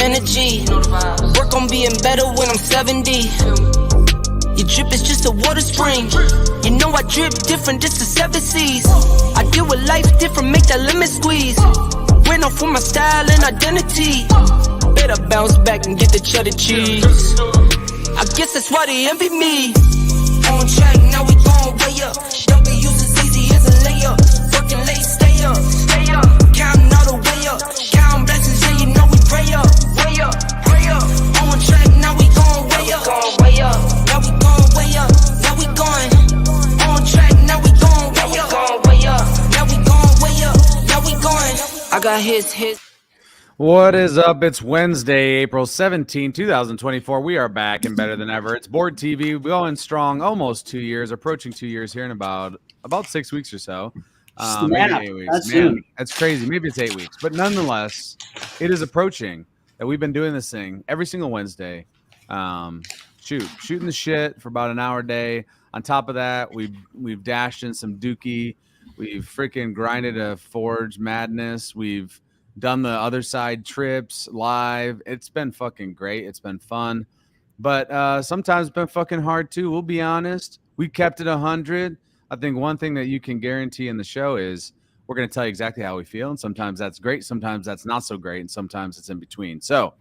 energy. Work on being better when I'm 70. Your drip is just a water spring. You know I drip different, just the 7 seas. I deal with life different, make that lemon squeeze. Went off for my style and identity. Better bounce back and get the cheddar cheese. I guess that's why they envy me. On track, now we gon' way up. W's as easy as a layup. Working late, stay up. Counting all the way up. Counting blessings, yeah, you know we pray up. Way up, pray up. On track, now we gon' way up. Now we gon' way up. Now we going. On track, now we gon' way up. Now we gon' way up. Now we going. I got hits. What is up? It's Wednesday, April 17, 2024. We are back and better than ever. It's Board TV. We're going strong, almost 2 years, approaching 2 years here in about 6 weeks or so. Maybe 8 weeks. Man, that's crazy. Maybe it's 8 weeks. But nonetheless, it is approaching that we've been doing this thing every single Wednesday. Shooting the shit for about an hour a day. On top of that, we've dashed in some dookie. We've freaking grinded a Forge madness. We've done the Otherside trips live. It's been fucking great. It's been fun. But sometimes it's been fucking hard too. We'll be honest. We kept it 100. I think one thing that you can guarantee in the show is we're going to tell you exactly how we feel. And sometimes that's great. Sometimes that's not so great. And sometimes it's in between. So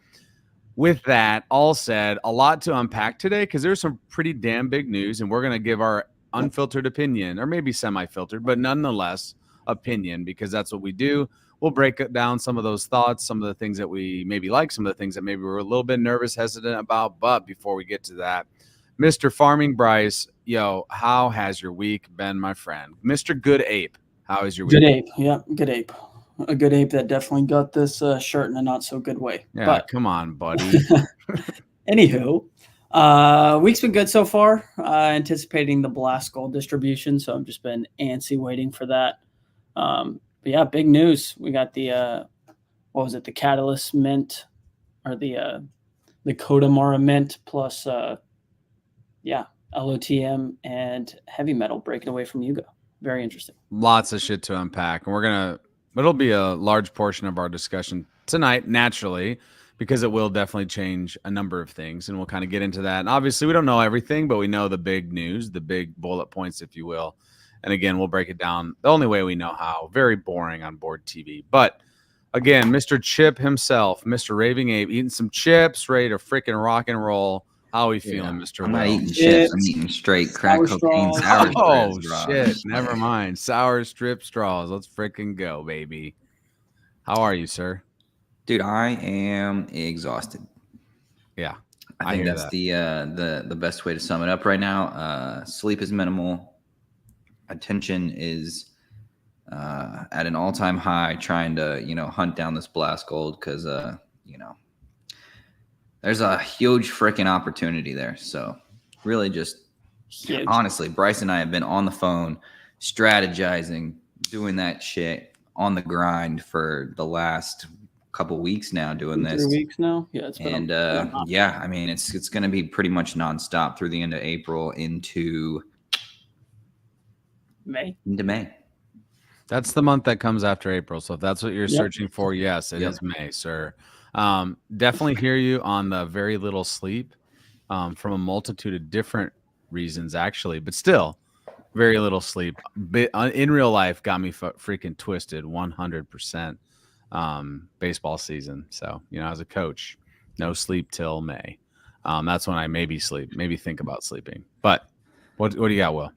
with that all said, a lot to unpack today because there's some pretty damn big news. And we're going to give our unfiltered opinion, or maybe semi-filtered, but nonetheless opinion, because that's what we do. We'll break down some of those thoughts, some of the things that we maybe like, some of the things that maybe we're a little bit nervous, hesitant about. But before we get to that, Mr. Farming Bryce, yo, how has your week been, my friend? Mr. Good Ape, how is your week? Good Ape, yeah, Good Ape. A good ape that definitely got this shirt in a not so good way. Yeah, but come on, buddy. Anywho, week's been good so far. Anticipating the Blast Gold distribution, so I've just been antsy waiting for that. But yeah, big news. We got the the Catalyst Mint, or the Kodamara Mint, plus LOTM and heavy metal breaking away from Yuga. Very interesting. Lots of shit to unpack, and it'll be a large portion of our discussion tonight, naturally, because it will definitely change a number of things, and we'll kind of get into that. And obviously, we don't know everything, but we know the big news, the big bullet points, if you will. And again, we'll break it down the only way we know how. Very boring on Board TV. But again, Mr. Chip himself, Mr. Raving Ape, eating some chips, ready to freaking rock and roll. How are we feeling, Mr. I'm Will? not eating chips. I'm eating straight crack cocaine sour straws. Shit. Never mind. Sour strip straws. Let's freaking go, baby. How are you, sir? Dude, I am exhausted. Yeah. I think that's the best way to sum it up right now. Sleep is minimal. Attention is at an all-time high, trying to hunt down this Blast Gold because there's a huge freaking opportunity there. So really just honestly, Bryce and I have been on the phone strategizing, doing that shit on the grind for the last couple weeks now, doing this. 3 weeks now. Yeah, it's been I mean it's going to be pretty much nonstop through the end of April into May. That's the month that comes after April. So if that's what you're searching for, yes, it is May, sir. Definitely hear you on the very little sleep from a multitude of different reasons, actually, but still very little sleep. In real life, got me freaking twisted 100%. Baseball season. So, as a coach, no sleep till May. That's when I maybe think about sleeping. But what do you got, Will?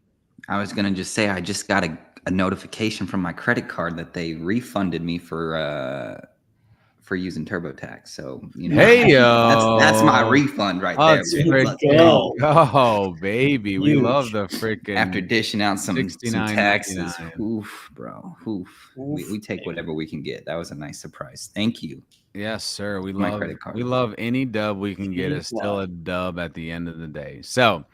I was going to just say I just got a notification from my credit card that they refunded me for using TurboTax. So, hey, that's my refund right there. Let's go. Oh, baby. We love the freaking. After dishing out some taxes. Oof, bro. Oof. We take whatever we can get. That was a nice surprise. Thank you. Yes, sir. We love any dub we can get. Is still a dub at the end of the day. So,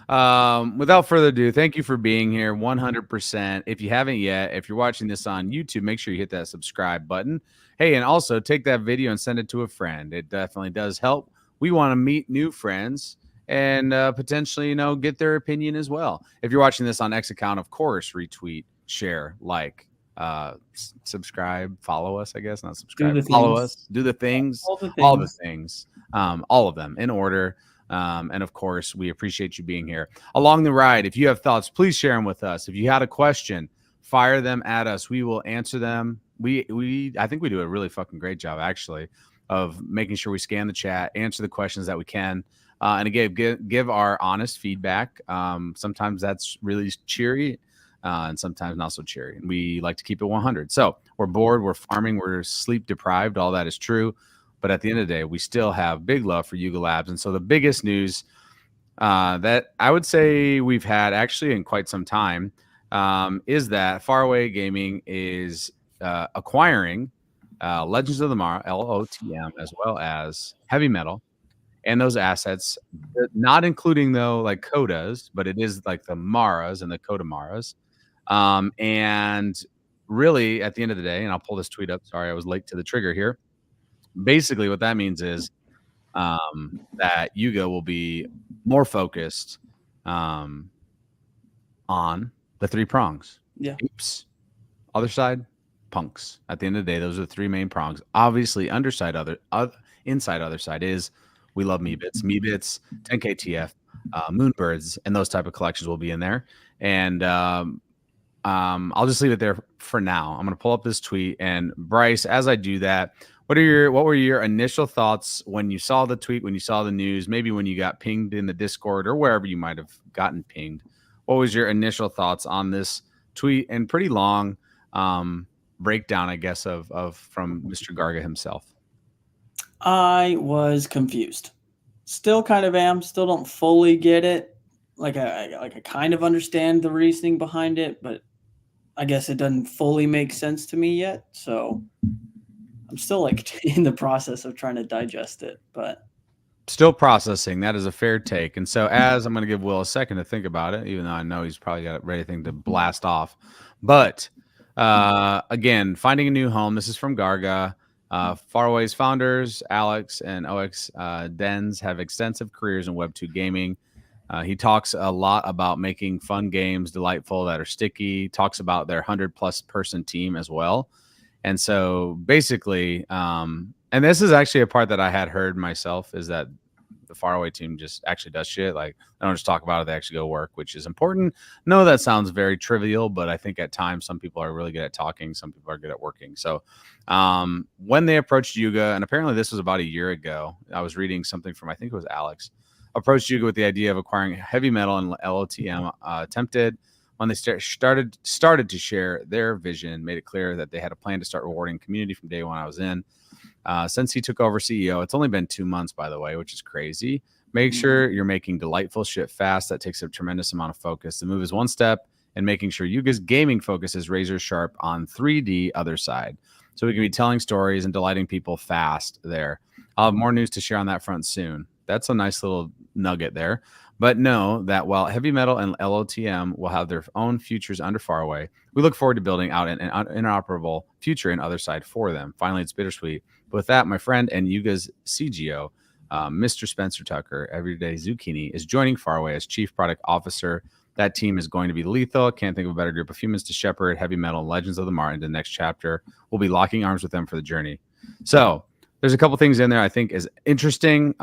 without further ado, thank you for being here 100%. If you haven't yet, if you're watching this on YouTube, make sure you hit that subscribe button. Hey, and also take that video and send it to a friend. It definitely does help. We want to meet new friends and potentially, get their opinion as well. If you're watching this on X account, of course, retweet, share, like, subscribe, follow us, I guess, not subscribe, Do the follow things. us, do the things, All the all the things. things, all of them in order. And of course, we appreciate you being here along the ride. If you have thoughts, please share them with us. If you had a question, fire them at us. We will answer them. I think we do a really fucking great job, actually, of making sure we scan the chat, answer the questions that we can, and again, give our honest feedback. Sometimes that's really cheery, and sometimes not so cheery. And we like to keep it 100. So we're bored, we're farming, we're sleep deprived. All that is true. But at the end of the day, we still have big love for Yuga Labs. And so the biggest news that I would say we've had actually in quite some time is that Faraway Gaming is acquiring Legends of the Mara, LOTM, as well as Heavy Metal, and those assets, not including, though, like Codas, but it is like the Maras and the Coda Maras. And really, at the end of the day, and I'll pull this tweet up. Sorry, I was late to the trigger here. Basically, what that means is that Yuga will be more focused on the three prongs. Yeah. Apes, Otherside, punks. At the end of the day, those are the three main prongs. Obviously, inside Otherside is we love Meebits, 10K TF, Moonbirds, and those type of collections will be in there. And I'll just leave it there for now. I'm going to pull up this tweet. And Bryce, as I do that, what were your initial thoughts when you saw the tweet, when you saw the news, maybe when you got pinged in the Discord or wherever you might have gotten pinged? What was your initial thoughts on this tweet and pretty long breakdown, I guess, of from Mr. Garga himself? I was confused. Still kind of am. Still don't fully get it. I kind of understand the reasoning behind it, but I guess it doesn't fully make sense to me yet. So I'm still in the process of trying to digest it, but still processing. That is a fair take. And so as I'm going to give Will a second to think about it, even though I know he's probably got everything to blast off. But again, finding a new home. This is from Garga. Faraway's founders, Alex and OX Dens, have extensive careers in Web2 gaming. He talks a lot about making fun games delightful that are sticky, talks about their 100+ person team as well. And so basically, and this is actually a part that I had heard myself, is that the Faraway team just actually does shit. Like, they don't just talk about it, they actually go work, which is important. No, that sounds very trivial, but I think at times some people are really good at talking, some people are good at working. So when they approached Yuga, and apparently this was about a year ago, I was reading something from, I think it was Alex, approached Yuga with the idea of acquiring Heavy Metal and LOTM. Attempted when they started to share their vision, made it clear that they had a plan to start rewarding community from day one I was in. Since he took over CEO, it's only been 2 months, by the way, which is crazy. Make sure you're making delightful shit fast. That takes a tremendous amount of focus. The move is one step, and making sure Yuga's gaming focus is razor sharp on 3D Otherside. So we can be telling stories and delighting people fast there. I'll have more news to share on that front soon. That's a nice little nugget there. But know that while Heavy Metal and LOTM will have their own futures under Faraway, we look forward to building out an interoperable future in Otherside for them. Finally, it's bittersweet. But with that, my friend and Yuga's CGO, Mr. Spencer Tucker, Everyday Zucchini, is joining Faraway as Chief Product Officer. That team is going to be lethal. Can't think of a better group of humans to shepherd Heavy Metal and Legends of the Mara into the next chapter. We'll be locking arms with them for the journey. So there's a couple things in there I think is interesting.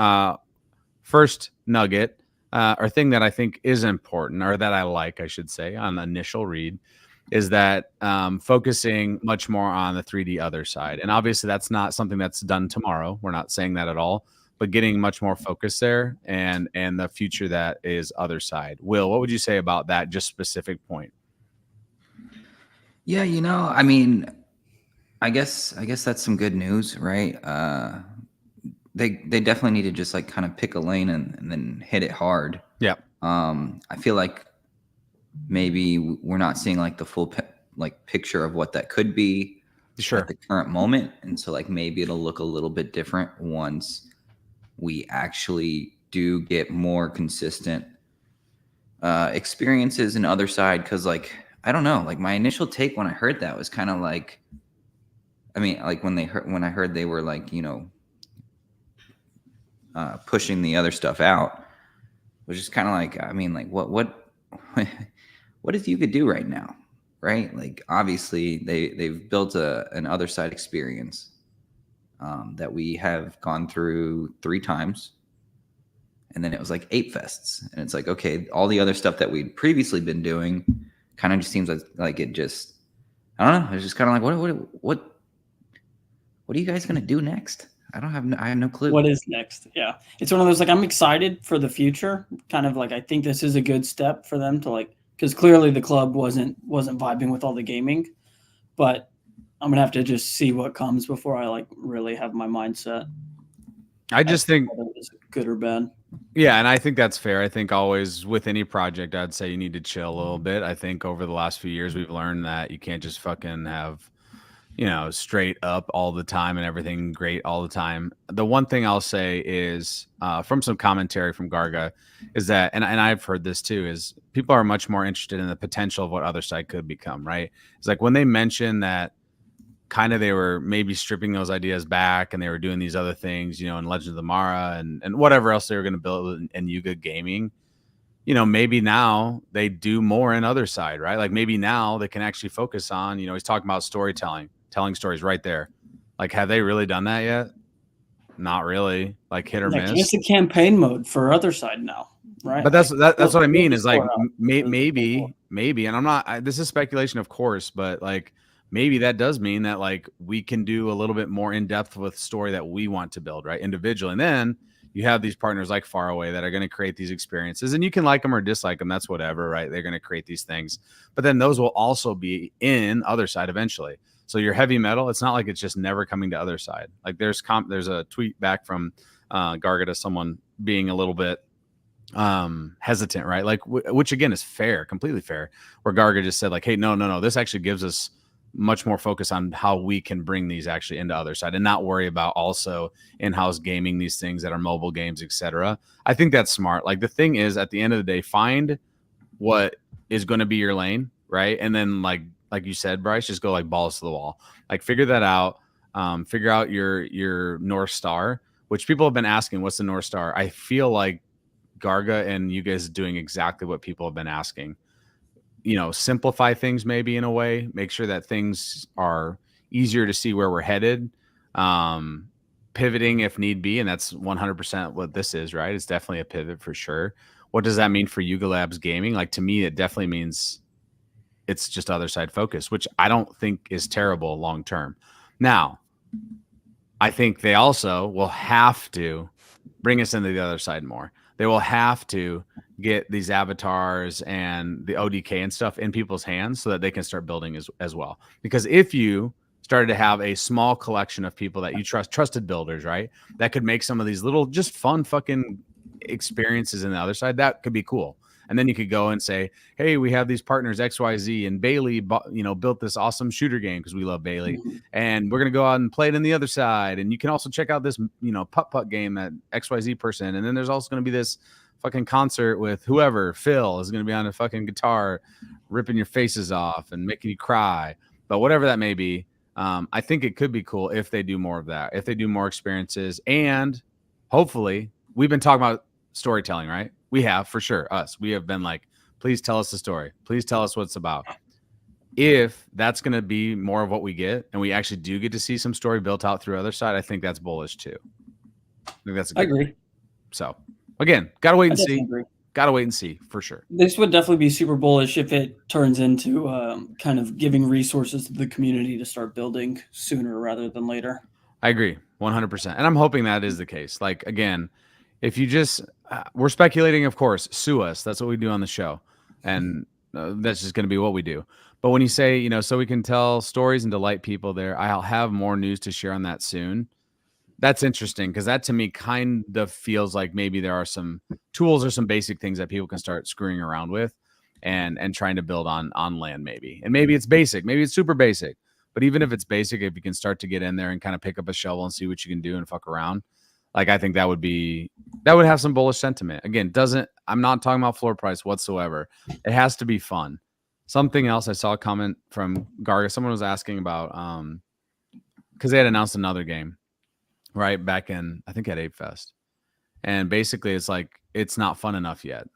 First nugget, or thing that I think is important, or that I like, I should say, on the initial read, is that focusing much more on the 3D Otherside. And obviously that's not something that's done tomorrow. We're not saying that at all, but getting much more focus there and the future that is Otherside. Will, what would you say about that just specific point? Yeah, I mean, I guess that's some good news, right? They definitely need to just kind of pick a lane and then hit it hard. Yeah. I feel like maybe we're not seeing the full picture of what that could be at the current moment, and so maybe it'll look a little bit different once we actually do get more consistent experiences in Otherside. Because I don't know, my initial take when I heard that was kind of when I heard they were pushing the other stuff out, was just kind of what does Yuga do right now, right? Like obviously they've built an Otherside experience that we have gone through 3 times. And then it was like 8 fests. And it's like, okay, all the other stuff that we'd previously been doing kind of just seems like it just, I don't know. It's just kind of like, what are you guys going to do next? I have no clue. What is next? Yeah. It's one of those, like, I'm excited for the future. Kind of like, I think this is a good step for them to, like, because clearly the club wasn't vibing with all the gaming, but I'm going to have to just see what comes before I, like, really have my mindset. I just think whether it's good or bad. Yeah, and I think that's fair. I think always with any project, I'd say you need to chill a little bit. I think over the last few years, we've learned that you can't just fucking have, straight up all the time and everything great all the time. The one thing I'll say is from some commentary from Garga is that, and I've heard this too, is people are much more interested in the potential of what Otherside could become, right? It's like when they mention that kind of they were maybe stripping those ideas back and they were doing these other things, in Legend of the Mara and whatever else they were going to build in Yuga Gaming, maybe now they do more in Otherside, right? Like maybe now they can actually focus on, he's talking about storytelling, telling stories right there. Like, have they really done that yet? Not really. Like hit or miss. It's a campaign mode for Otherside now, right? But that's what I mean is like maybe, and I'm not, this is speculation, of course, but like, maybe that does mean that like we can do a little bit more in depth with story that we want to build, right? Individually. And then you have these partners like Faraway that are going to create these experiences, and you can like them or dislike them. That's whatever, right? They're going to create these things, but then those will also be in Otherside eventually. So your heavy metal, it's not like it's just never coming to Otherside. Like there's a tweet back from Garga to someone being a little bit hesitant, right? Like, which again is fair, completely fair, where Garga just said like, hey, no, this actually gives us much more focus on how we can bring these actually into Otherside and not worry about also in-house gaming these things that are mobile games, etc. I think that's smart. Like the thing is, at the end of the day, find what is going to be your lane, right? And then like you said, Bryce, just go like balls to the wall. Like figure that out. Figure out your North Star, which people have been asking, what's the North Star? I feel like Garga and you guys doing exactly what people have been asking. Simplify things maybe in a way, make sure that things are easier to see where we're headed, pivoting if need be. And that's 100% what this is, right? It's definitely a pivot for sure. What does that mean for Yuga Labs gaming? Like to me, it definitely means it's just Otherside focus, which I don't think is terrible long-term. Now, I think they also will have to bring us into the Otherside more. They will have to get these avatars and the ODK and stuff in people's hands so that they can start building as well. Because if you started to have a small collection of people that you trusted builders, right, that could make some of these little just fun fucking experiences in the Otherside, that could be cool. And then you could go and say, hey, we have these partners XYZ and Bailey, built this awesome shooter game because we love Bailey. And we're going to go out and play it in the Otherside. And you can also check out this, putt game that XYZ person. And then there's also going to be this fucking concert with whoever, Phil is going to be on a fucking guitar, ripping your faces off and making you cry. But whatever that may be, I think it could be cool if they do more of that, if they do more experiences. And hopefully we've been talking about storytelling, right? We have, for sure, us. We have been like, please tell us the story. Please tell us what it's about. If that's going to be more of what we get, and we actually do get to see some story built out through Otherside, I think that's bullish too. I think that's a good I agree. thing. So, again, got to wait and see. Got to wait and see, for sure. This would definitely be super bullish if it turns into kind of giving resources to the community to start building sooner rather than later. I agree, 100%. And I'm hoping that is the case. Like, again, if you just we're speculating, of course, sue us. That's what we do on the show. And that's just going to be what we do. But when you say, so we can tell stories and delight people there, I'll have more news to share on that soon. That's interesting because that to me kind of feels like maybe there are some tools or some basic things that people can start screwing around with and trying to build on land maybe. And maybe it's basic. Maybe it's super basic. But even if it's basic, if you can start to get in there and kind of pick up a shovel and see what you can do and fuck around, like I think that would have some bullish sentiment. Again, I'm not talking about floor price whatsoever. It has to be fun. Something else, I saw a comment from Garga. Someone was asking about because they had announced another game, right, back in, I think at Ape Fest. And basically it's like it's not fun enough yet.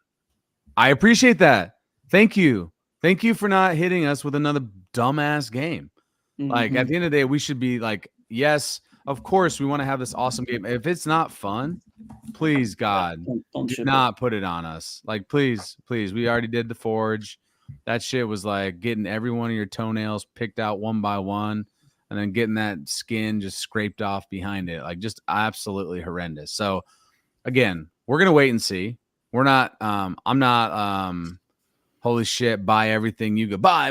I appreciate that. Thank you. Thank you for not hitting us with another dumbass game. Like at the end of the day, we should be like, yes, of course, we want to have this awesome game. If it's not fun, please, God, do not put it on us. Like, please, we already did the Forge. That shit was like getting every one of your toenails picked out one by one, and then getting that skin just scraped off behind it. Like, just absolutely horrendous. So, again, we're gonna wait and see. We're not. I'm not. Holy shit! Buy everything you go. Buy.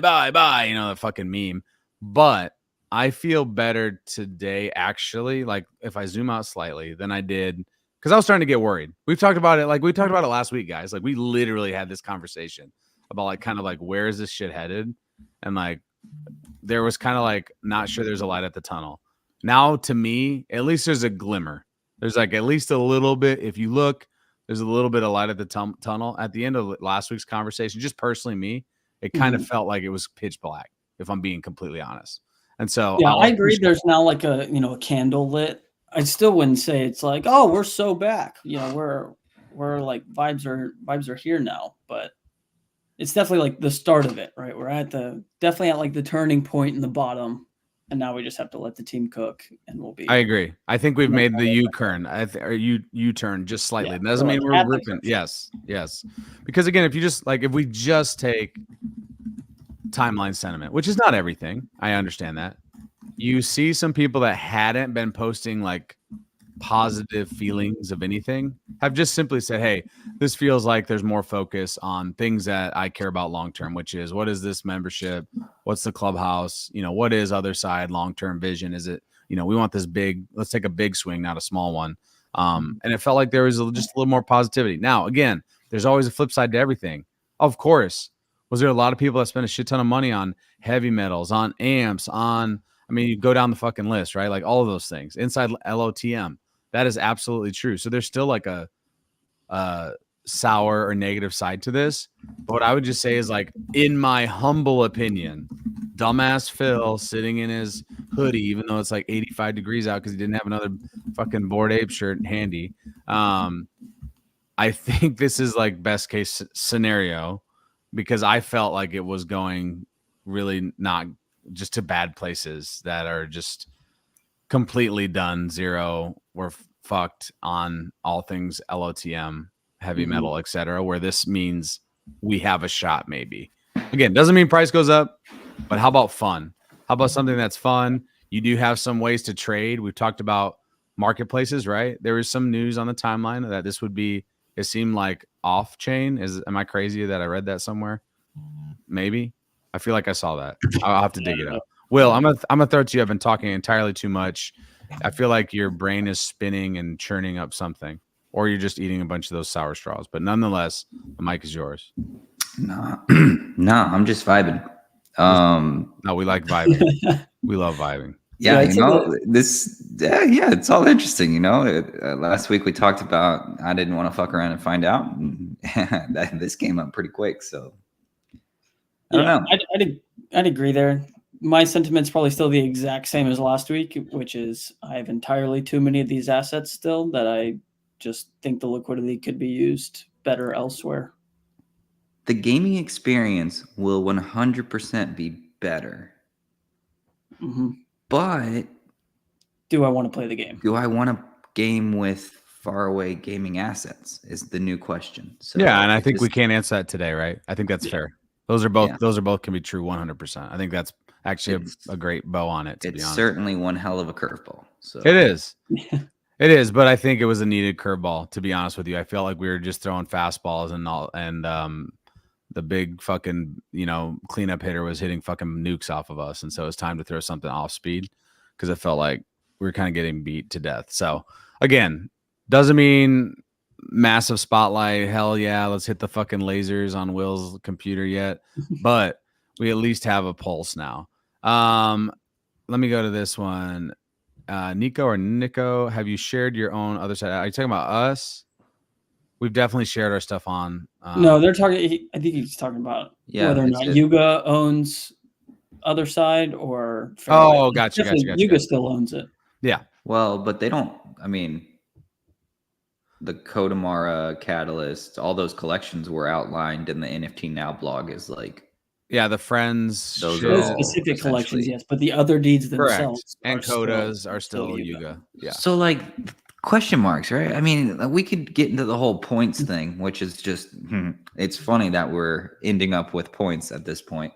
You know, the fucking meme. But I feel better today, actually. Like, if I zoom out slightly, than I did. Because I was starting to get worried. We've talked about it. Like, we talked about it last week, guys. Like, we literally had this conversation about, like, kind of like, where is this shit headed? And, like, there was kind of, like, not sure there's a light at the tunnel. Now, to me, at least there's a glimmer. There's, like, at least a little bit. If you look, there's a little bit of light at the tunnel. At the end of last week's conversation, just personally me, it kind of felt like it was pitch black, if I'm being completely honest. And so yeah, I agree. There's now like a candle lit. I still wouldn't say it's like, oh, we're so back. You know, we're like vibes are here now, but it's definitely like the start of it, right? We're definitely at like the turning point in the bottom, and now we just have to let the team cook, and we'll be. I agree. I think we've made the U-turn, or U-turn just slightly. It doesn't mean we're ripping. Yes. Because again, if we just take timeline sentiment, which is not everything, I understand that. You see some people that hadn't been posting like positive feelings of anything have just simply said, hey, this feels like there's more focus on things that I care about long term, which is, what is this membership? What's the clubhouse? You know, what is Otherside long-term vision? Is it, you know, we want this big, let's take a big swing, not a small one. And it felt like there was just a little more positivity. Now, again, there's always a flip side to everything. Of course, was there a lot of people that spent a shit ton of money on heavy metals, on amps, on, I mean, you go down the fucking list, right? Like all of those things inside LOTM. That is absolutely true. So there's still like a sour or negative side to this. But what I would just say is, like, in my humble opinion, dumbass Phil sitting in his hoodie, even though it's like 85 degrees out because he didn't have another fucking Bored Ape shirt handy. I think this is like best case scenario, because I felt like it was going really not just to bad places that are just completely done. Zero. We're fucked on all things LOTM, heavy metal, etc. Where this means we have a shot, maybe. Again, doesn't mean price goes up, but how about fun? How about something that's fun? You do have some ways to trade. We've talked about marketplaces, right? There is some news on the timeline that this would be, it seemed like off chain. Am I crazy that I read that somewhere? Maybe. I feel like I saw that. I'll have to dig it up. Will, I'm gonna throw it to you. I've been talking entirely too much. I feel like your brain is spinning and churning up something, or you're just eating a bunch of those sour straws. But nonetheless, the mic is yours. No, I'm just vibing. No, we like vibing. We love vibing. Yeah, you know, yeah, it's all interesting. You know, last week we talked about I didn't want to fuck around and find out. And this came up pretty quick, so I don't know. I'd agree there. My sentiment's probably still the exact same as last week, which is I have entirely too many of these assets still that I just think the liquidity could be used better elsewhere. The gaming experience will 100% be better. But do I want to play the game? Do I want to game with Faraway gaming assets is the new question. So yeah, and I think we can't answer that today, right? I think that's fair. Those are both can be true 100%. I think that's actually a great bow on it, to be honest. It's certainly one hell of a curveball. So it is. It is, but I think it was a needed curveball, to be honest with you. I felt like we were just throwing fastballs and the big fucking, cleanup hitter was hitting fucking nukes off of us. And so it's time to throw something off speed, because it felt like we were kind of getting beat to death. So again, doesn't mean massive spotlight. Hell yeah, let's hit the fucking lasers on Will's computer yet. But we at least have a pulse now. Let me go to this one. Nico, have you shared your own Otherside? Are you talking about us? We've definitely shared our stuff on. No, they're talking. I think he's talking about whether or not Yuga owns Otherside or. Faraway. Oh, gotcha. Yuga still owns it. Yeah. Well, but they don't. I mean, the Kodamara Catalyst, all those collections were outlined in the NFT Now blog as like Yeah, the friends. Those Those are all specific collections, essentially- yes, but the other deeds Correct. themselves And Codas are still Yuga. Yuga. Yeah. So like question marks, right? I mean, we could get into the whole points thing, which is just it's funny that we're ending up with points at this point,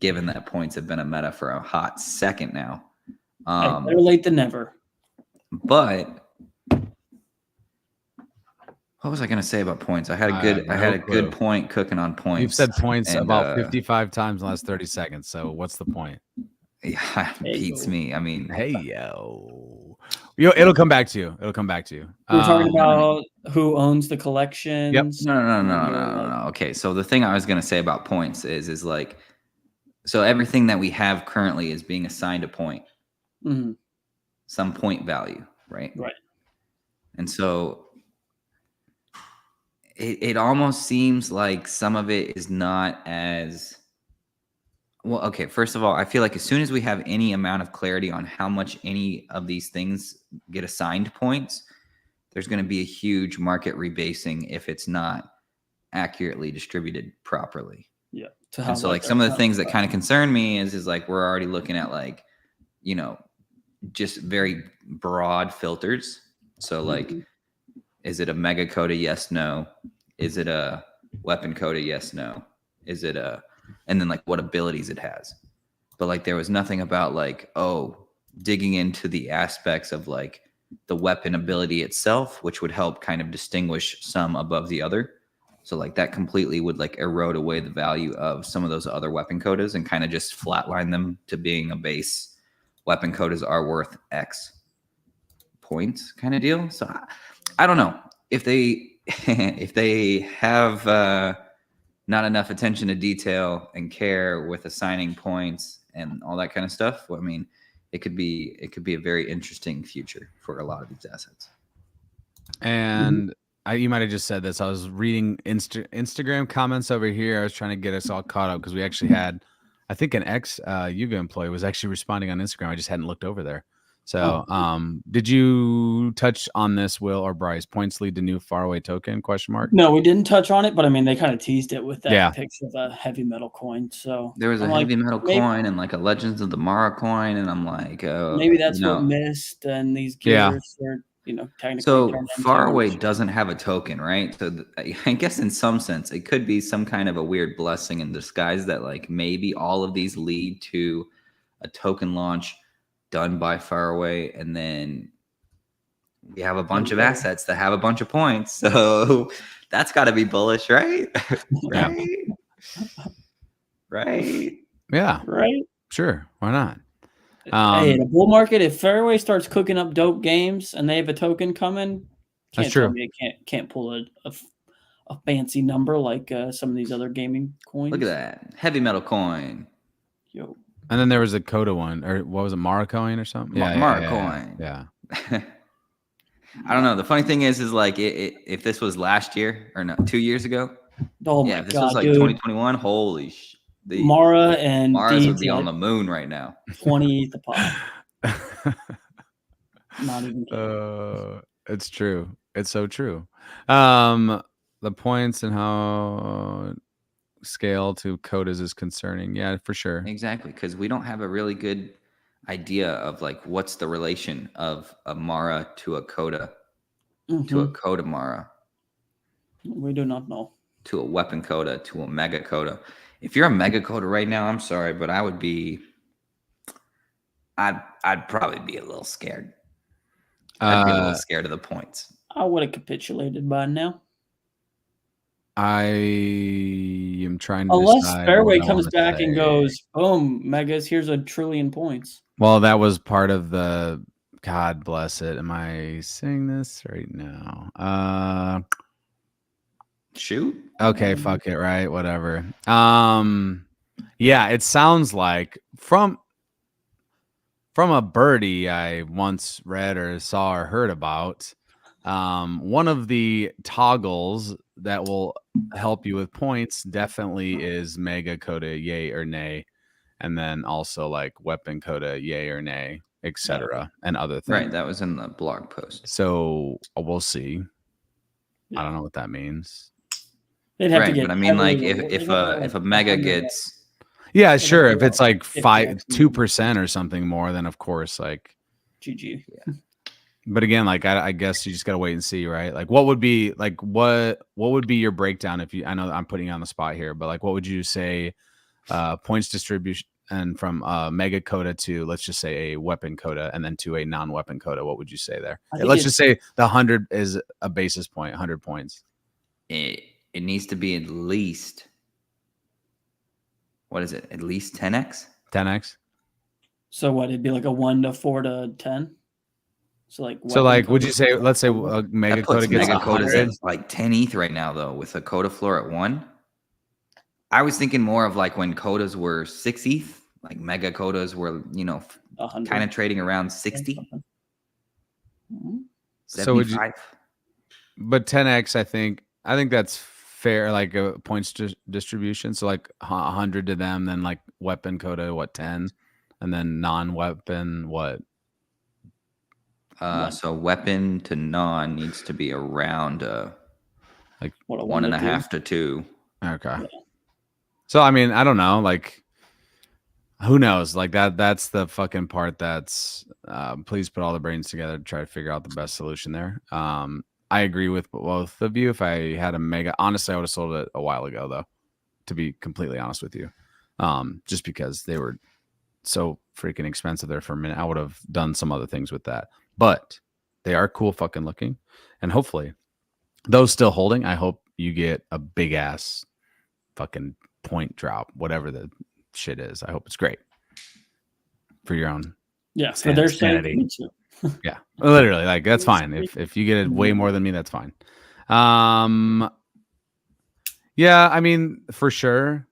given that points have been a meta for a hot second now. Better late than never. But what was I going to say about points? I had a good point cooking on points. You've said points about 55 times in the last 30 seconds. So what's the point? Yeah, beats me. I mean, hey yo, it'll come back to you. It'll come back to you. We're talking about who owns the collections. Yep. No. Okay, so the thing I was going to say about points is like, so everything that we have currently is being assigned a point, some point value, right? Right. And so it almost seems like some of it is not as well. Okay, first of all, I feel like as soon as we have any amount of clarity on how much any of these things get assigned points, there's going to be a huge market rebasing if it's not accurately distributed properly. Yeah. And so like some of the things that kind of concern me is like we're already looking at like, you know, just very broad filters. So like, is it a mega coda? Yes, no. Is it a weapon coda? Yes, no. Is it and then like what abilities it has. But like there was nothing about like, digging into the aspects of like the weapon ability itself, which would help kind of distinguish some above the other. So like that completely would like erode away the value of some of those other weapon codas and kind of just flatline them to being a base weapon codas are worth X points kind of deal. So I don't know if they have not enough attention to detail and care with assigning points and all that kind of stuff. Well, I mean, it could be a very interesting future for a lot of these assets. And you might have just said this. I was reading Instagram comments over here. I was trying to get us all caught up because we actually had, I think, an ex Yuga employee was actually responding on Instagram. I just hadn't looked over there. So, did you touch on this, Will or Bryce? Points lead to new Faraway token? ? No, we didn't touch on it, but I mean, they kind of teased it with that picture of a heavy metal coin. So there was a heavy metal coin and like a Legends of the Mara coin, and I'm like, maybe that's what missed, and these gears are, technically. So Faraway doesn't have a token, right? So I guess in some sense, it could be some kind of a weird blessing in disguise that like maybe all of these lead to a token launch done by Faraway, and then we have a bunch of assets that have a bunch of points. So that's got to be bullish, right? Right? Yeah. Right? Sure. Why not? Hey, in a bull market, if Faraway starts cooking up dope games and they have a token coming, that's true. It can't pull a fancy number like some of these other gaming coins. Look at that heavy metal coin. Yo. And then there was a Coda one, or what was it, Mara coin or something? Mara coin. Yeah. I don't know. The funny thing is like if this was last year or no, 2 years ago. Oh my God, this was like dude. 2021. Holy the Mara and Mara's would be on the moon right now. 20 the pop. Not even kidding. It's true. It's so true. The points and how scale to codas is concerning. Yeah, for sure. Exactly, because we don't have a really good idea of like what's the relation of a Mara to a coda, to a coda Mara. We do not know. To a weapon coda, to a mega coda. If you're a mega coda right now, I'm sorry, but I'd probably be a little scared. I'd be a little scared of the points. I would have capitulated by now. I am trying to unless Faraway comes back and goes, boom, megas, here's 1 trillion points. Well, that was part of the God bless it. Am I saying this right now? Shoot. Okay, fuck it, right? Whatever. Yeah, it sounds like from a birdie I once read or saw or heard about, one of the toggles that will help you with points definitely is mega coda, yay or nay, and then also like weapon coda, yay or nay, etc. and other things. Right, that was in the blog post. So we'll see. I don't know what that means. They'd have to Right, get but I mean, like heavily rewarded, if a mega 100 gets Yeah, It'll sure. be If it's like 50x 2% or something more, then of course, like. GG. But again, like I guess you just gotta wait and see, right? Like, what would be your breakdown if you? I know I'm putting you on the spot here, but like, what would you say? Points distribution and from mega coda to, let's just say, a weapon coda, and then to a non-weapon coda. What would you say there? Let's just say the 100 is a basis point, 100 points. it needs to be at least, what is it? At least 10x. 10x. So what? It'd be like a 1 to 4 to 10. So like, would you say? Let's say a mega coda gets mega codas at 100? like 10 ETH right now, though, with a coda floor at 1. I was thinking more of like when codas were 6 ETH, like mega codas were, kind of trading around 60. So would you? But 10x, I think that's fair. Like a points distribution. So like 100 to them, then like weapon coda 10, and then non-weapon what? So weapon to non needs to be around like 1.5 to 2. Okay. Yeah. So I mean, I don't know. Like, who knows? Like that's the fucking part. That's please put all the brains together to try to figure out the best solution there. I agree with both of you. If I had a mega, honestly, I would have sold it a while ago, though. To be completely honest with you, just because they were so freaking expensive there for a minute, I would have done some other things with that. But they are cool fucking looking, and hopefully, those still holding. I hope you get a big ass fucking point drop, whatever the shit is. I hope it's great for your own. Yeah, for their sanity. Yeah, literally, like that's fine. If you get it way more than me, that's fine. Yeah, I mean, for sure,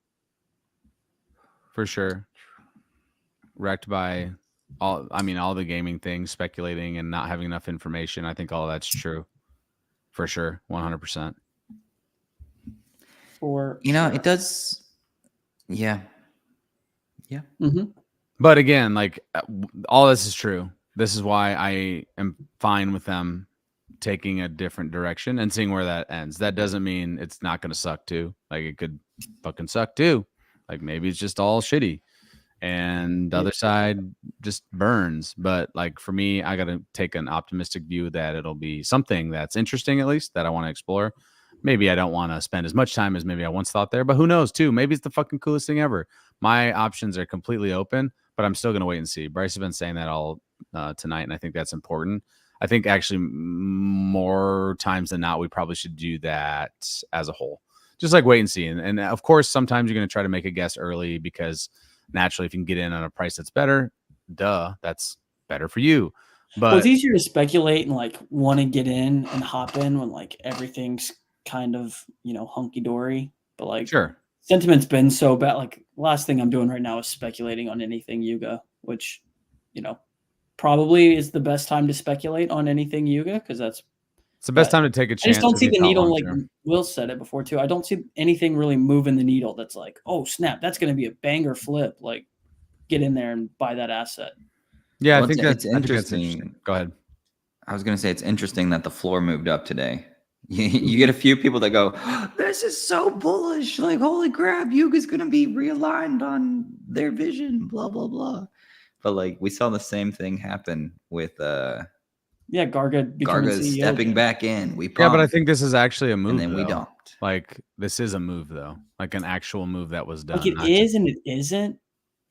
wrecked by all the gaming things, speculating and not having enough information. I think all that's true, for sure, 100%. It does. Yeah. Mm-hmm. But again, like all this is true. This is why I am fine with them taking a different direction and seeing where that ends. That doesn't mean it's not going to suck too. Like it could fucking suck too. Like maybe it's just all shitty and the other side just burns. But like for me, I got to take an optimistic view that it'll be something that's interesting, at least that I want to explore. Maybe I don't want to spend as much time as maybe I once thought there, but who knows too? Maybe it's the fucking coolest thing ever. My options are completely open, but I'm still going to wait and see. Bryce has been saying that all tonight, and I think that's important. I think actually more times than not, we probably should do that as a whole. Just like wait and see. And of course, sometimes you're going to try to make a guess early because naturally if you can get in on a price that's better, that's better for you. But it's easier to speculate and like want to get in and hop in when like everything's kind of, hunky-dory. But like sure, sentiment's been so bad. Like last thing I'm doing right now is speculating on anything Yuga, which, probably is the best time to speculate on anything Yuga because it's the best time to take a chance. I just don't see the needle, like Will said it before too. I don't see anything really moving the needle that's like, oh snap, that's going to be a banger flip. Like get in there and buy that asset. Yeah, I think that's interesting. Go ahead. I was going to say it's interesting that the floor moved up today. You get a few people that go, oh, this is so bullish. Like, holy crap, Yuga's going to be realigned on their vision, blah, blah, blah. But like we saw the same thing happen with Garga stepping back in. But I think this is actually a move. And then though. We don't. Like this is a move though. Like an actual move that was done. Like it is and it isn't.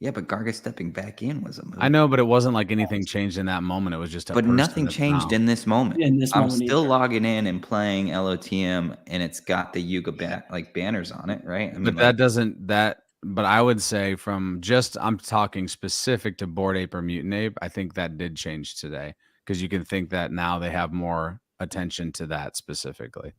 Yeah, but Garga stepping back in was a move. I know, but it wasn't like anything changed in that moment. It was just but nothing changed in this moment. I'm still logging in and playing LOTM and it's got the Yuga banners on it, right? I mean, but but I would say I'm talking specific to Bored Ape or Mutant Ape. I think that did change today because you can think that now they have more attention to that specifically.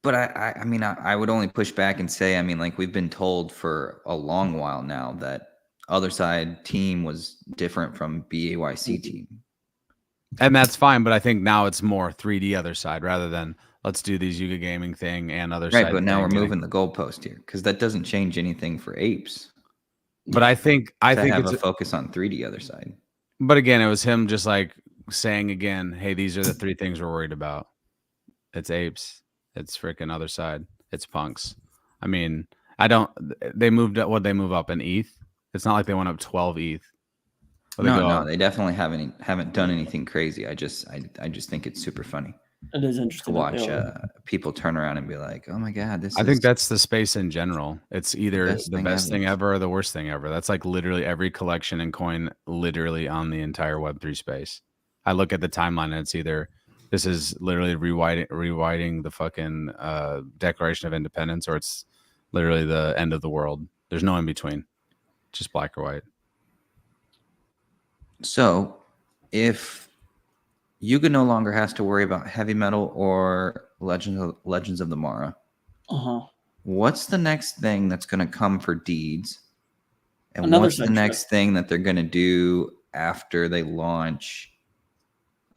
But I would only push back and say, like we've been told for a long while now that Otherside team was different from BAYC team. And that's fine, but I think now it's more 3D Otherside rather than let's do these Yuga Gaming thing and Otherside. Right, but now we're moving the goalpost here because that doesn't change anything for Apes. But I think it's a focus on 3D Otherside. But again, it was him just like saying again, hey, these are the 3 things we're worried about. It's Apes. It's freaking Otherside. It's punks. I mean, I don't. They moved up. What they move up in ETH? It's not like they went up 12 ETH. No, they definitely haven't done anything crazy. I just think it's super funny. It is interesting to watch people turn around and be like, "Oh my god, I think that's the space in general. It's either the best thing ever or the worst thing ever. That's like literally every collection and coin literally on the entire Web3 space. I look at the timeline and it's either this is literally rewriting the fucking Declaration of Independence, or it's literally the end of the world. There's no in between, just black or white. So, if Yuga no longer has to worry about heavy metal or Legends of the Mara, what's the next thing that's going to come for Deeds? And what's the next thing that they're going to do after they launch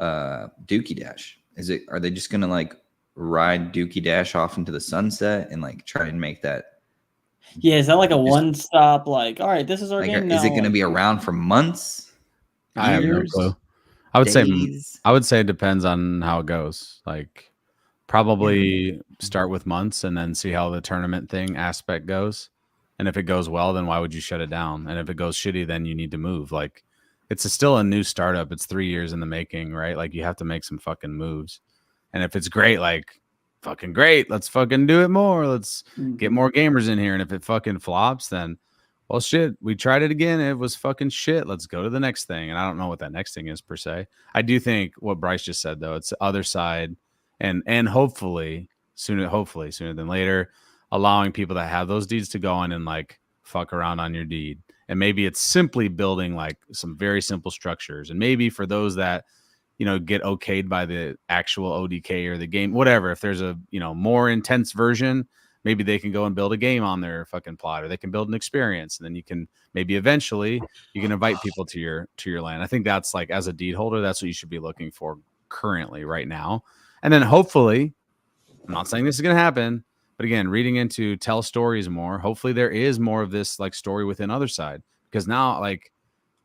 Dookie Dash? Are they just going to like ride Dookie Dash off into the sunset and like try and make that? Yeah, is that like a one-stop? Like, all right, this is our game now. Is it going to be around for months? I have no clue. I would say it depends on how it goes. Like, probably start with months and then see how the tournament thing aspect goes. And if it goes well, then why would you shut it down? And if it goes shitty, then you need to move. Like, it's still a new startup. It's 3 years in the making, right? Like, you have to make some fucking moves. And if it's great, like, fucking great, let's fucking do it more. Let's get more gamers in here. And if it fucking flops, then, well, shit, we tried it again. It was fucking shit. Let's go to the next thing. And I don't know what that next thing is per se. I do think what Bryce just said, though, it's the Otherside and hopefully sooner than later, allowing people that have those deeds to go in and like fuck around on your deed. And maybe it's simply building like some very simple structures. And maybe for those that, you know, get okayed by the actual ODK or the game, whatever, if there's a, you know, more intense version, maybe they can go and build a game on their fucking plot, or they can build an experience, and then you can maybe eventually you can invite people to your land. I think that's like, as a deed holder, that's what you should be looking for currently right now. And then hopefully, I'm not saying this is going to happen, but again, reading into tell stories more, hopefully there is more of this like story within Otherside, because now, like,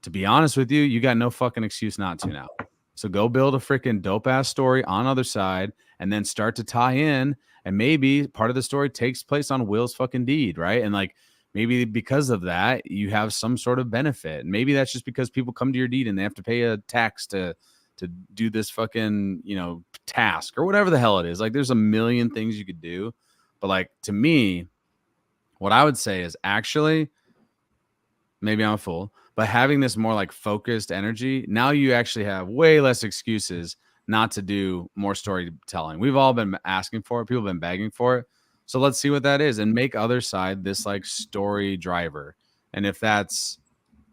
to be honest with you, you got no fucking excuse not to now. So go build a freaking dope ass story on Otherside and then start to tie in. And maybe part of the story takes place on Will's fucking deed, right? And like, maybe because of that, you have some sort of benefit. And maybe that's just because people come to your deed and they have to pay a tax to do this fucking, you know, task or whatever the hell it is. Like, there's a million things you could do. But like, to me, what I would say is actually, maybe I'm a fool, but having this more like focused energy, now you actually have way less excuses not to do more storytelling. We've all been asking for it. People have been begging for it. So let's see what that is and make Otherside this like story driver. And if that's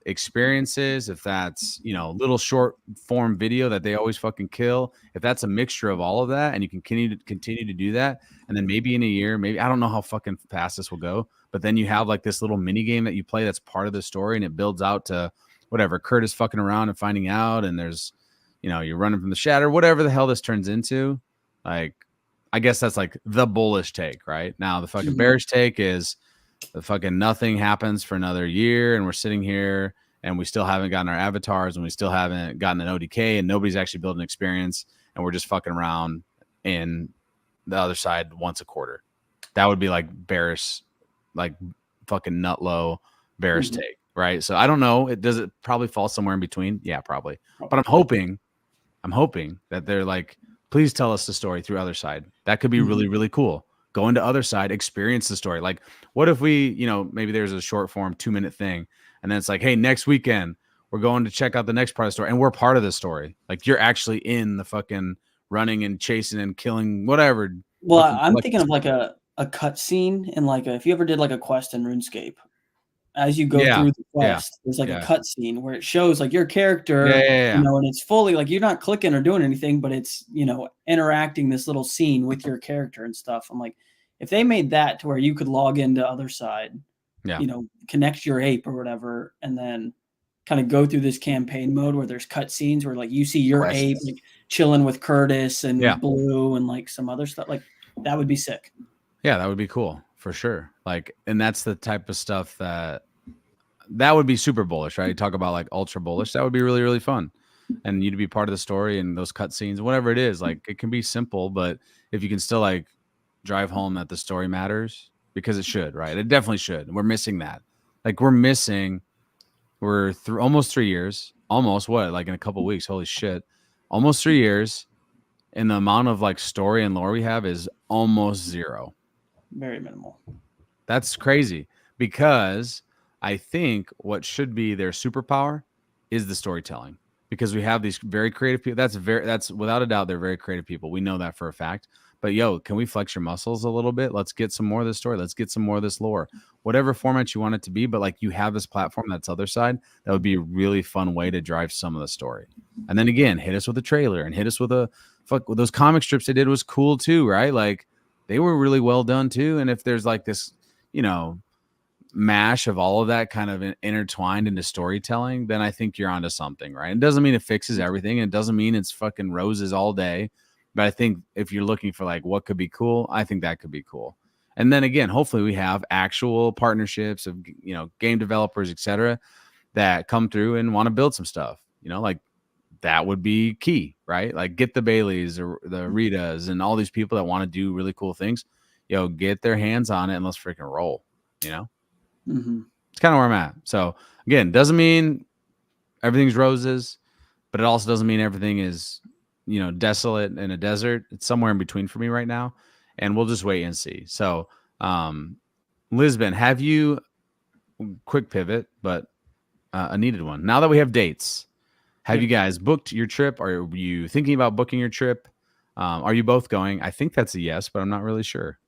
experiences, if that's, you know, little short form video that they always fucking kill, if that's a mixture of all of that and you can continue to do that, and then maybe in a year, maybe, I don't know how fucking fast this will go, but then you have like this little mini game that you play that's part of the story, and it builds out to whatever, Kurt is fucking around and finding out, and there's, you know, you're running from the shatter, whatever the hell this turns into. Like, I guess that's like the bullish take, right? Now the fucking bearish take is the fucking nothing happens for another year, and we're sitting here and we still haven't gotten our avatars, and we still haven't gotten an ODK, and nobody's actually building experience, and we're just fucking around in the Otherside once a quarter. That would be like bearish, like fucking nut low bearish take, right? So I don't know. It probably fall somewhere in between? Yeah, probably. But I'm hoping that they're like, please tell us the story through Otherside. That could be really, really cool. Go into Otherside, experience the story. Like, what if we, you know, maybe there's a short form 2-minute thing, and then it's like, hey, next weekend we're going to check out the next part of the story, and we're part of the story. Like, you're actually in the fucking running and chasing and killing whatever. Well, I'm thinking of like a cut scene, and like if you ever did like a quest in RuneScape, as you go through the quest, there's like a cut scene where it shows like your character, you know, and it's fully like you're not clicking or doing anything, but it's, you know, interacting this little scene with your character and stuff. I'm like, if they made that to where you could log into Otherside, you know, connect your ape or whatever, and then kind of go through this campaign mode where there's cut scenes where like you see your ape like chilling with Curtis and Blue and like some other stuff, like that would be sick. Yeah, that would be cool for sure. Like, and that's the type of stuff that would be super bullish, right? You talk about like ultra bullish. That would be really, really fun. And you to be part of the story and those cut scenes, whatever it is, like it can be simple, but if you can still like drive home that the story matters, because it should, right? It definitely should. We're missing that. Like we're through almost 3 years, almost what, like in a couple weeks. Holy shit. Almost 3 years. And the amount of like story and lore we have is almost zero. Very minimal. That's crazy, because I think what should be their superpower is the storytelling, because we have these very creative people. That's without a doubt, they're very creative people. We know that for a fact. But can we flex your muscles a little bit? Let's get some more of this story. Let's get some more of this lore, whatever format you want it to be. But like, you have this platform that's Otherside. That would be a really fun way to drive some of the story. And then again, hit us with a trailer and hit us with those comic strips they did was cool too, right? Like, they were really well done too. And if there's like this, mash of all of that kind of intertwined into storytelling, then I think you're onto something, right? It doesn't mean it fixes everything. It doesn't mean it's fucking roses all day. But I think if you're looking for like what could be cool, I think that could be cool. And then again, hopefully we have actual partnerships of, game developers, etc., that come through and want to build some stuff, like that would be key, right? Like, get the Baileys or the Ritas and all these people that want to do really cool things, get their hands on it and let's freaking roll, Mm-hmm. It's kind of where I'm at. So again, doesn't mean everything's roses, but it also doesn't mean everything is, desolate in a desert. It's somewhere in between for me right now, and we'll just wait and see. So, Lisbon, have you, quick pivot, but a needed one. Now that we have dates, have you guys booked your trip? Are you thinking about booking your trip? Are you both going? I think that's a yes, but I'm not really sure.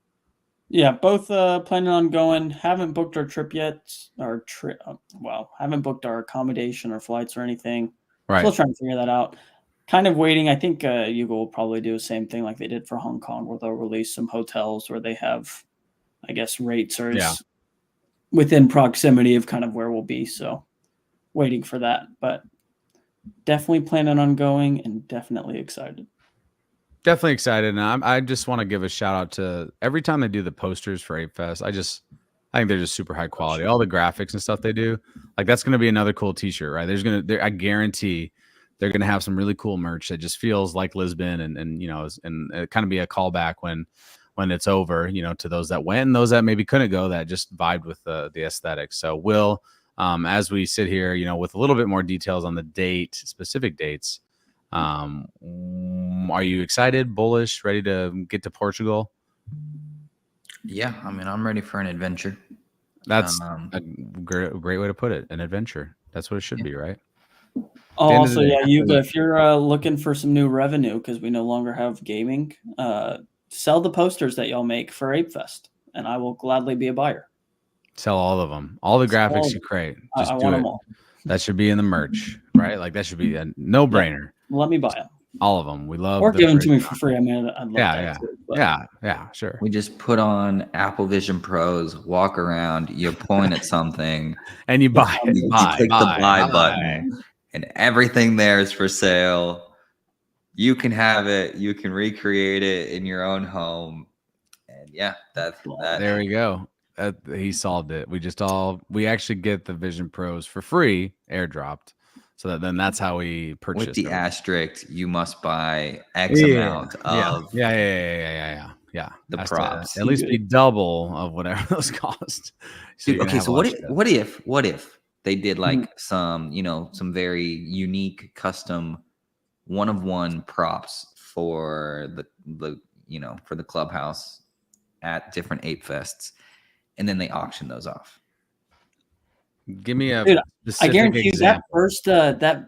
Yeah, both planning on going. Haven't booked our trip yet. Haven't booked our accommodation or flights or anything. Right. Still trying to figure that out. Kind of waiting. I think Yuga will probably do the same thing like they did for Hong Kong, where they'll release some hotels where they have, I guess, rates or within proximity of kind of where we'll be. So waiting for that, but definitely planning on going and definitely excited. Definitely excited. And I just want to give a shout out to every time they do the posters for Ape Fest. I think they're just super high quality. All the graphics and stuff they do, like, that's going to be another cool t-shirt, right? I guarantee they're going to have some really cool merch that just feels like Lisbon and it kind of be a callback when it's over, to those that went and those that maybe couldn't go, that just vibed with the aesthetics. So Will, as we sit here, with a little bit more details on the specific dates, are you excited, bullish, ready to get to Portugal? Yeah, I mean, I'm ready for an adventure. That's a great way to put it. An adventure. That's what it should be, right? Also, Yuga, if you're looking for some new revenue, because we no longer have gaming, sell the posters that y'all make for Ape Fest, and I will gladly be a buyer. Sell all of them. All the graphics you create. Just I do want it. them all. That should be in the merch, right? Like, that should be a no-brainer. Let me buy them. All of them. We love. Or give them to me for free. I mean, I'd love yeah, that too, yeah, sure. We just put on Apple Vision Pros, walk around, you point at something, and you buy it. You click the buy button, and everything there is for sale. You can have it. You can recreate it in your own home, and that. There we go. He solved it. We actually get the Vision Pros for free, airdropped. So then that's how we purchase with the them. asterisk. You must buy X amount of the props. at least be double of whatever those cost. So what if they did like some very unique custom one of one props for the clubhouse at different Ape Fests, and then they auction those off? Give me a I guarantee example. you that first I'm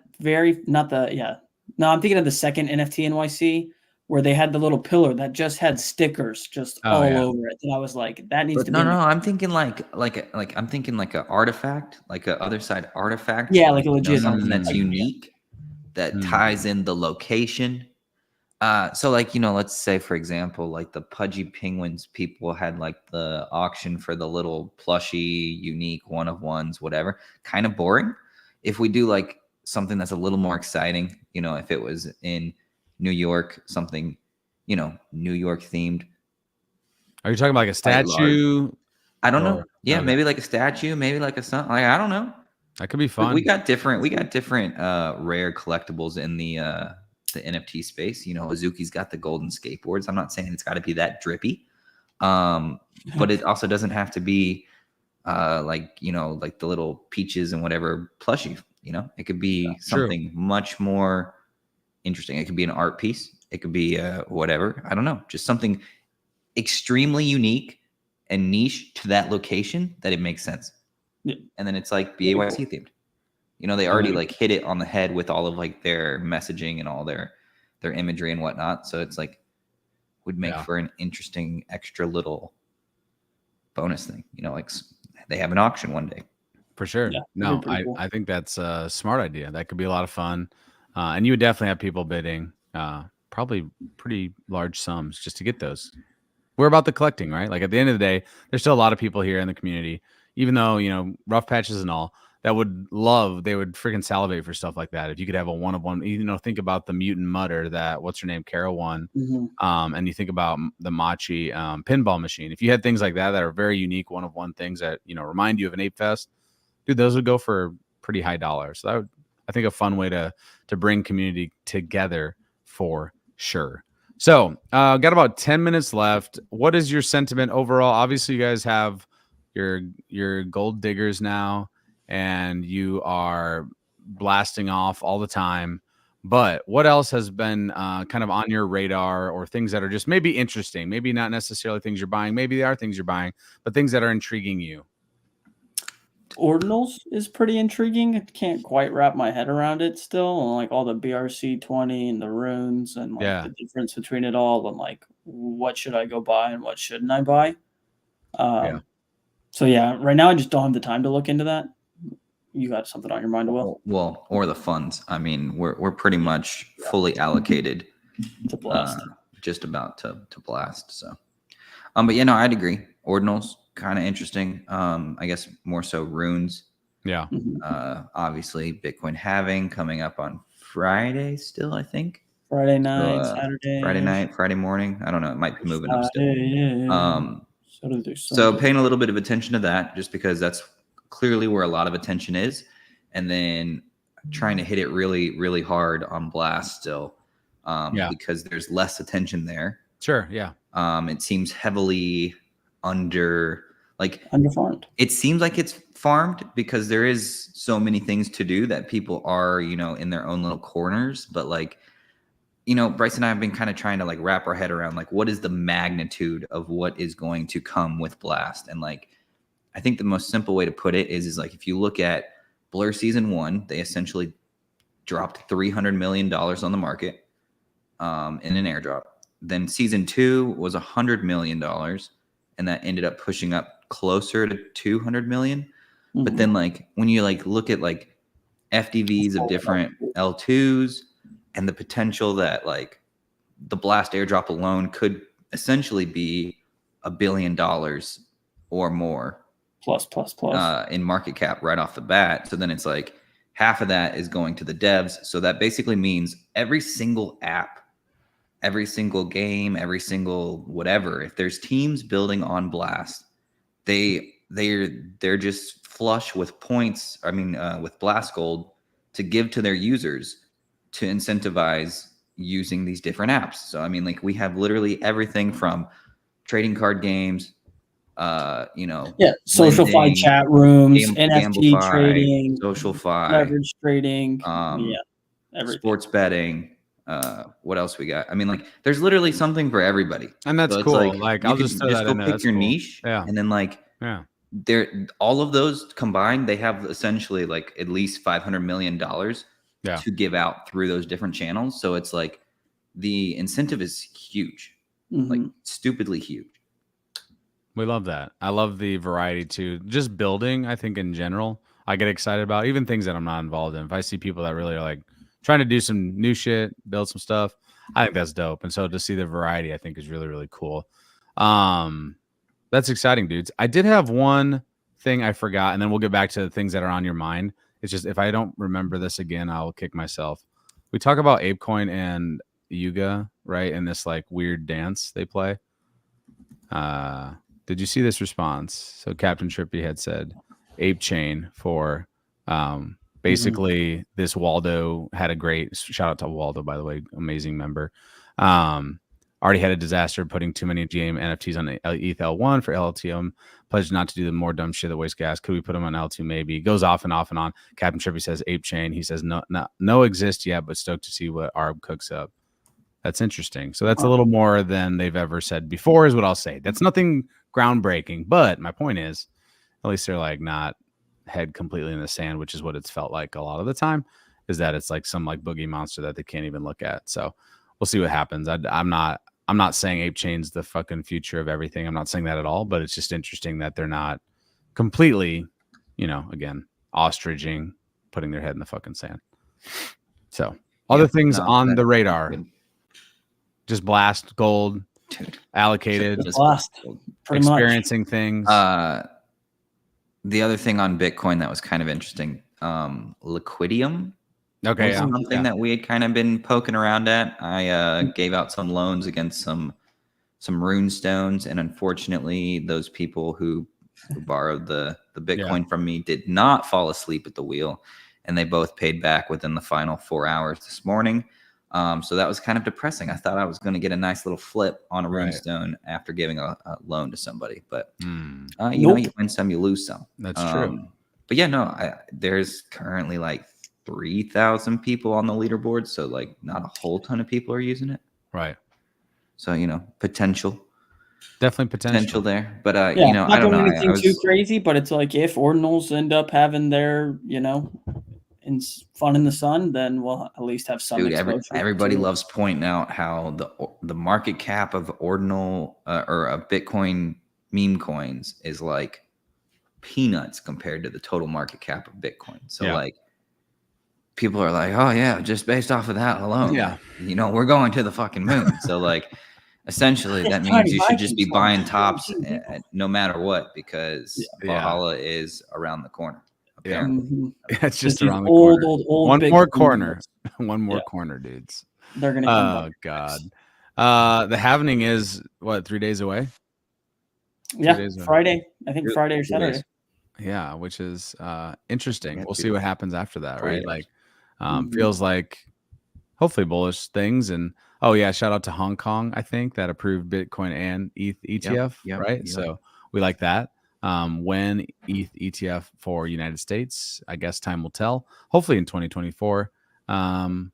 thinking of the second NFT NYC where they had the little pillar that just had stickers all over it, and I was like, that needs to be. I'm thinking like a artifact, like a Otherside artifact. Yeah, like a legit something that's unique that ties in the location. So let's say, for example, like the Pudgy Penguins people had like the auction for the little plushy, unique one of ones, whatever. Kind of boring. If we do like something that's a little more exciting, if it was in New York, something, New York themed. Are you talking about like a statue? I don't know. Yeah, maybe like a statue, maybe like a sun. Like, I don't know. That could be fun. We got different rare collectibles in the NFT space. Azuki's got the golden skateboards. I'm not saying it's got to be that drippy, But it also doesn't have to be like like the little peaches and whatever plushie. It could be something much more interesting. It could be an art piece. It could be whatever. I don't know, just something extremely unique and niche to that location that it makes sense. Yeah. And then it's like BAYC themed. They already like hit it on the head with all of like their messaging and all their imagery and whatnot. So it's like would make for an interesting extra little bonus thing. Like they have an auction one day. For sure. Yeah, No, cool. I think that's a smart idea. That could be a lot of fun. And you would definitely have people bidding probably pretty large sums just to get those. We're about the collecting, right? Like at the end of the day, there's still a lot of people here in the community, even though, rough patches and all, that they would freaking salivate for stuff like that. If you could have a one of one, think about the mutant mutter that what's her name, Kara won. And you think about the Machi pinball machine. If you had things like that are very unique one of one things that, remind you of an Ape Fest, dude, those would go for pretty high dollars. So that would, I think, a fun way to bring community together for sure. So got about 10 minutes left. What is your sentiment overall? Obviously, you guys have your gold diggers now, and you are blasting off all the time. But what else has been kind of on your radar, or things that are just maybe interesting, maybe not necessarily things you're buying, maybe they are things you're buying, but things that are intriguing you? Ordinals is pretty intriguing. I can't quite wrap my head around it still. Like all the BRC-20 and the runes and like the difference between it all, and like what should I go buy and what shouldn't I buy. So yeah, right now I just don't have the time to look into that. You got something on your mind, Will? Well, or the funds. I mean, we're pretty much fully allocated to blast. Just about to blast. So, but yeah, no, I'd agree. Ordinals, kind of interesting. I guess more so runes. Yeah. Obviously, Bitcoin halving coming up on Friday still, I think. Friday night, Saturday. Friday night, Friday morning. I don't know. It might be moving up still. Yeah. So paying a little bit of attention to that, just because that's clearly where a lot of attention is. And then trying to hit it really, really hard on blast still. Because there's less attention there. Sure. Yeah. It seems heavily underfarmed. It seems like it's farmed because there is so many things to do that people are, in their own little corners. But like, Bryce and I have been kind of trying to like wrap our head around like what is the magnitude of what is going to come with blast. And like, I think the most simple way to put it is like, if you look at Blur season 1, they essentially dropped $300 million on the market in an airdrop. Then season 2 was $100 million. And that ended up pushing up closer to 200 million. But then like, when you like look at like FDVs of different L2s and the potential that like the blast airdrop alone could essentially be $1 billion or more plus in market cap right off the bat. So then it's like half of that is going to the devs. So that basically means every single app, every single game, every single whatever, if there's teams building on blast, they're just flush with points. I mean, with blast gold to give to their users to incentivize using these different apps. So I mean, like we have literally everything from trading card games, social fi chat rooms, NFT Gamblefy, trading, social fi, leverage trading, everything. Sports betting. What else we got? I mean, like there's literally something for everybody, and that's cool. Like I'll just throw that in there. Pick your niche, and then like they're all of those combined, they have essentially like at least $500 million to give out through those different channels. So it's like the incentive is huge, like stupidly huge. We love that. I love the variety too. Just building, I think in general, I get excited about even things that I'm not involved in. If I see people that really are like trying to do some new shit, build some stuff, I think that's dope. And so to see the variety, I think is really, really cool. That's exciting, dudes. I did have one thing I forgot, and then we'll get back to the things that are on your mind. It's just if I don't remember this again, I'll kick myself. We talk about ApeCoin and Yuga, right? And this like weird dance they play. Did you see this response? So Captain Trippy had said Ape Chain for basically this Waldo had a great shout out to Waldo, by the way, amazing member. Already had a disaster putting too many GM NFTs on ETH L1 for LOTM. Pledged not to do the more dumb shit that wastes gas. Could we put them on L2? Maybe. Goes off and off and on. Captain Trippy says Ape Chain. He says no exists yet, but stoked to see what Arb cooks up. That's interesting. So that's a little more than they've ever said before, is what I'll say. That's nothing groundbreaking, but my point is, at least they're like not head completely in the sand, which is what it's felt like a lot of the time, is that it's like some like boogie monster that they can't even look at. So we'll see what happens. I'm not saying Ape Chain's the fucking future of everything. I'm not saying that at all, but it's just interesting that they're not completely, again, ostriching, putting their head in the fucking sand. So other things on the radar. Just blast gold, dude. Allocated, just blast, experiencing much. Things. The other thing on Bitcoin that was kind of interesting, Liquidium. Okay, something that we had kind of been poking around at. I gave out some loans against some rune stones, and unfortunately, those people who borrowed the Bitcoin from me did not fall asleep at the wheel, and they both paid back within the final 4 hours this morning. So that was kind of depressing. I thought I was going to get a nice little flip on a runestone after giving a loan to somebody, but you win some, you lose some. That's true. But yeah, no, there's currently like 3,000 people on the leaderboard, so like not a whole ton of people are using it. Right. So definitely potential there. But I not don't know. Anything too crazy, but it's like if ordinals end up having their in fun in the sun, then we'll at least have some. Dude, everybody loves pointing out how the market cap of ordinal or of Bitcoin meme coins is like peanuts compared to the total market cap of Bitcoin. So like people are like, oh yeah, just based off of that alone, we're going to the fucking moon. So like essentially that means you should just be buying tops no matter what, because Valhalla is around the corner. Yeah, it's just around the corner. One more corner. One more corner, dudes. They're gonna. Oh God. The halvening is what, 3 days away? Yeah, Friday. I think Friday or Saturday. Yeah, which is interesting. We'll see what happens after that, right? Like, feels like hopefully bullish things. And shout out to Hong Kong. I think that approved Bitcoin and ETH ETF, right? Yep. So we like that. When ETH ETF for United States, I guess time will tell. Hopefully in 2024. Man,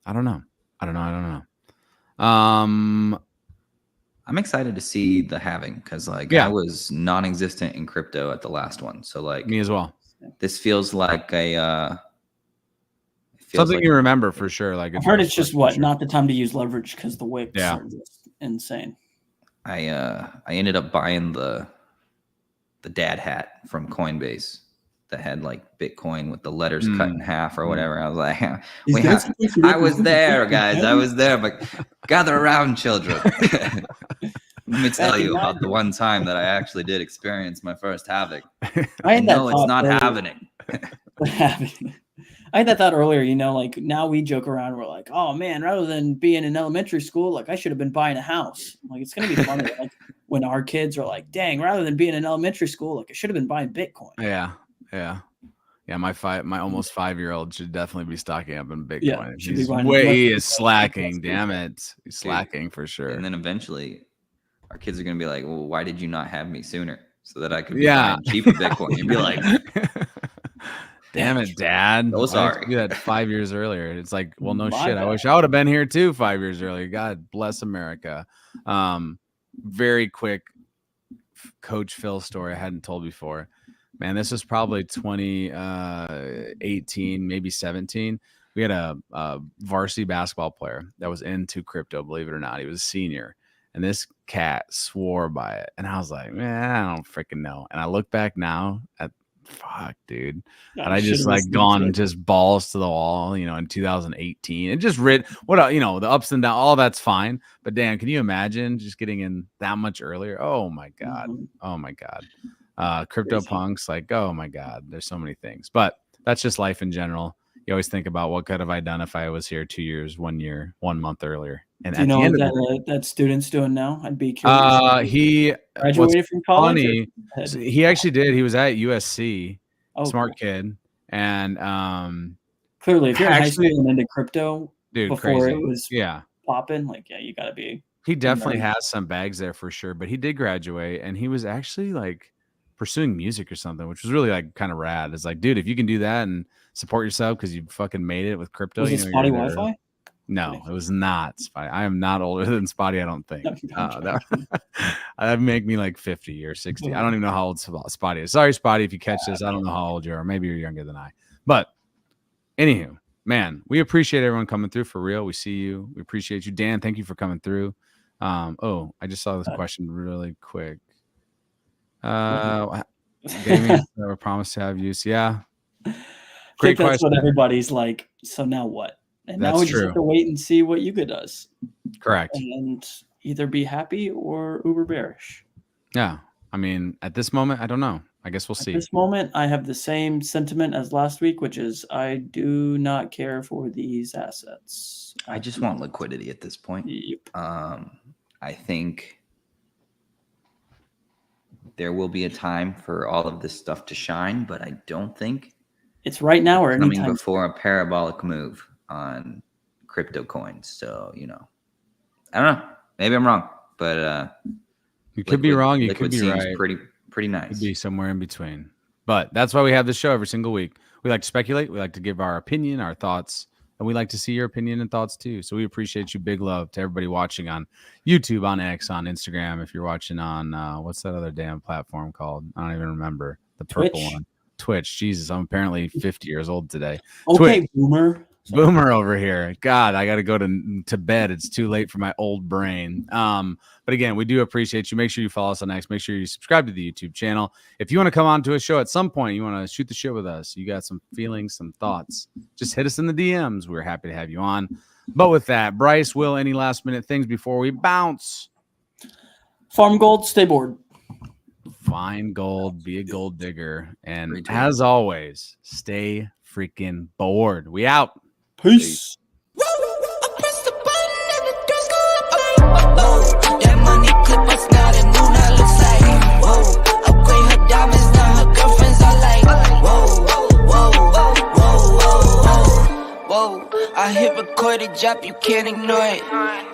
I don't know. I'm excited to see the halving because I was non-existent in crypto at the last one. So like me as well. This feels like a something you remember for sure. Like I've heard it's just not the time to use leverage because the wicks are just insane. I ended up buying the dad hat from Coinbase that had like Bitcoin with the letters cut in half or whatever. I was like, I was there, guys. I was there, but gather around, children. Let me tell you about the one time that I actually did experience my first havoc. No, it's not happening. I had that thought earlier, like now we joke around. We're like, oh man, rather than being in elementary school, like I should have been buying a house. Like it's going to be funny. Like when our kids are like, dang, rather than being in elementary school, like I should have been buying Bitcoin. Yeah. My almost 5-year-old should definitely be stocking up in Bitcoin. He is slacking. Damn it. He's slacking for sure. And then eventually our kids are going to be like, well, why did you not have me sooner so that I could be buying cheaper Bitcoin? You'd be like, damn it, Dad. So sorry. You had 5 years earlier. It's like, well, no shit. I wish I would have been here too 5 years earlier. God bless America. Very quick Coach Phil story I hadn't told before. Man, this was probably 2018, maybe 17. We had a varsity basketball player that was into crypto, believe it or not. He was a senior. And this cat swore by it. And I was like, man, I don't freaking know. And I look back now at fuck, dude. And I just like gone just balls to the wall, in 2018. And just the ups and downs, all that's fine. But damn, can you imagine just getting in that much earlier? Oh my God. Oh my God. Crypto punks, like, oh my God, there's so many things. But that's just life in general. You always think about what could have I done if I was here 2 years, 1 year, 1 month earlier. And do you know what that student's doing now? I'd be curious. He graduated from college. Funny, he actually did. He was at USC. Smart kid. And clearly, if you're in high school and into crypto, dude, before crazy. It was popping, like, yeah, you got to be. He definitely has some bags there for sure, but he did graduate and he was actually like pursuing music or something, which was really like kind of rad. It's like, dude, if you can do that and support yourself because you fucking made it with crypto. Was it Spotty Wi-Fi? No, it was not Spotty. I am not older than Spotty, I don't think. That'd make me like 50 or 60. I don't even know how old Spotty is. Sorry, Spotty, if you catch this. I don't know how old you are. Maybe you're younger than I. But anywho, man, we appreciate everyone coming through for real. We see you. We appreciate you. Dan, thank you for coming through. I just saw this question really quick. Gaming, I promise to have use. Yeah. Great question. That's what everybody's like. So now what? And now we just have to wait and see what Yuga does. Correct. And either be happy or uber bearish. Yeah. I mean, at this moment, I don't know. I guess we'll see. At this moment, I have the same sentiment as last week, which is I do not care for these assets. I just want liquidity at this point. Yep. I think there will be a time for all of this stuff to shine, but I don't think it's right now or anytime coming before a parabolic move on crypto coins. So, I don't know. Maybe I'm wrong, but you could be wrong. You could be right. Pretty nice. Could be somewhere in between. But that's why we have this show every single week. We like to speculate. We like to give our opinion, our thoughts, and we like to see your opinion and thoughts too. So we appreciate you. Big love to everybody watching on YouTube, on X, on Instagram. If you're watching on what's that other damn platform called? I don't even remember. The purple one. Twitch. Jesus, I'm apparently 50 years old today. Okay, Twitch. Boomer over here. God, I got to go to bed. It's too late for my old brain. But again, we do appreciate you. Make sure you follow us on X. Make sure you subscribe to the YouTube channel. If you want to come on to a show at some point, you want to shoot the shit with us, you got some feelings, some thoughts, just hit us in the DMs. We're happy to have you on. But with that, Bryce, Will, any last minute things before we bounce? Farm gold, stay bored. Find gold, be a gold digger. And as always, stay freaking bored. We out. Peace. That money clip us now, the new now looks like whoa. Upgrade her diamonds, now her girlfriends are like whoa. I hit record a drop, you can't ignore it.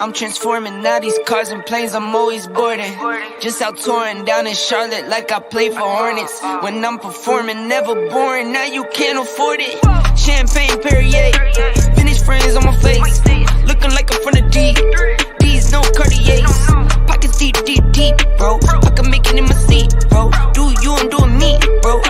I'm transforming now these cars and planes, I'm always boarding. Just out touring down in Charlotte like I play for Hornets. When I'm performing, never boring, now you can't afford it. Champagne Perrier, vintage friends on my face, looking like I'm from the deep. These no Cartiers, pockets deep, bro.